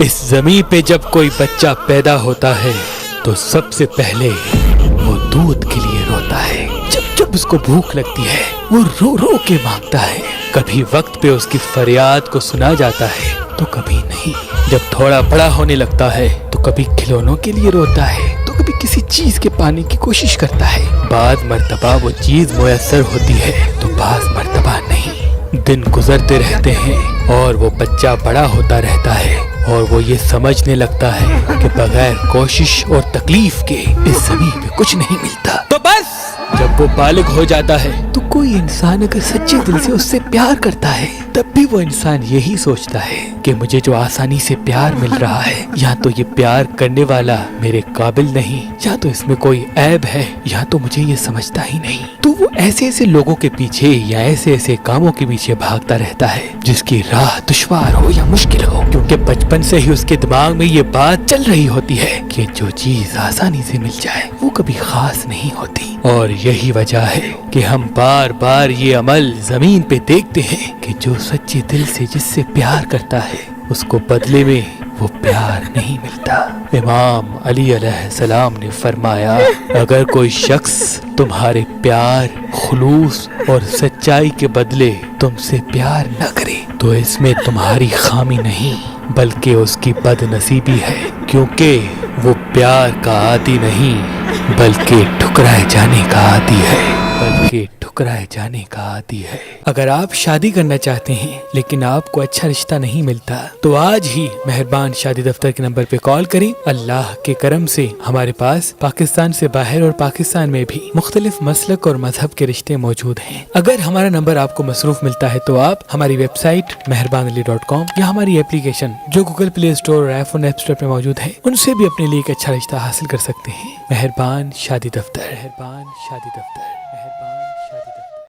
اس زمین پہ جب کوئی بچہ پیدا ہوتا ہے تو سب سے پہلے وہ دودھ کے لیے روتا ہے. جب اس کو بھوک لگتی ہے وہ رو رو کے مانگتا ہے. کبھی وقت پہ اس کی فریاد کو سنا جاتا ہے تو کبھی نہیں. جب تھوڑا بڑا ہونے لگتا ہے تو کبھی کھلونوں کے لیے روتا ہے تو کبھی کسی چیز کے پانے کی کوشش کرتا ہے. بعض مرتبہ وہ چیز میسر ہوتی ہے تو بعض مرتبہ نہیں. دن گزرتے رہتے ہیں اور وہ بچہ بڑا ہوتا رہتا ہے اور وہ یہ سمجھنے لگتا ہے کہ بغیر کوشش اور تکلیف کے اس زمین پہ کچھ نہیں ملتا. تو بس جب وہ بالغ ہو جاتا ہے تو کوئی انسان اگر سچے دل سے اس سے پیار کرتا ہے تب بھی وہ انسان یہی سوچتا ہے کہ مجھے جو آسانی سے پیار مل رہا ہے یا تو یہ پیار کرنے والا میرے قابل نہیں, یا تو اس میں کوئی عیب ہے, یا تو مجھے یہ سمجھتا ہی نہیں. تو وہ ایسے لوگوں کے پیچھے یا ایسے کاموں کے پیچھے بھاگتا رہتا ہے جس کی راہ دشوار ہو یا مشکل ہو, کیونکہ بچپن سے ہی اس کے دماغ میں یہ بات چل رہی ہوتی ہے کہ جو چیز آسانی سے مل جائے وہ کبھی خاص نہیں ہوتی. اور یہی وجہ ہے کہ ہم بار بار یہ عمل زمین پہ دیکھتے ہیں کہ جو سچے دل سے جس سے پیار کرتا ہے اس کو بدلے میں وہ پیار نہیں ملتا. امام علی علیہ السلام نے فرمایا, اگر کوئی شخص تمہارے پیار, خلوص اور سچائی کے بدلے تم سے پیار نہ کرے تو اس میں تمہاری خامی نہیں بلکہ اس کی بد نصیبی ہے, کیونکہ وہ پیار کا عادی نہیں بلکہ ٹھکرائے جانے کا عادی ہے. اگر آپ شادی کرنا چاہتے ہیں لیکن آپ کو اچھا رشتہ نہیں ملتا تو آج ہی مہربان شادی دفتر کے نمبر پہ کال کریں. اللہ کے کرم سے ہمارے پاس پاکستان سے باہر اور پاکستان میں بھی مختلف مسلک اور مذہب کے رشتے موجود ہیں. اگر ہمارا نمبر آپ کو مصروف ملتا ہے تو آپ ہماری ویب سائٹ meherbanali.com یا ہماری اپلیکیشن جو گوگل پلے اسٹور اور آئی فون ایپ اسٹور پہ موجود ہے ان سے بھی اپنے لیے ایک اچھا رشتہ حاصل کر سکتے ہیں. مہربان شادی دفتر.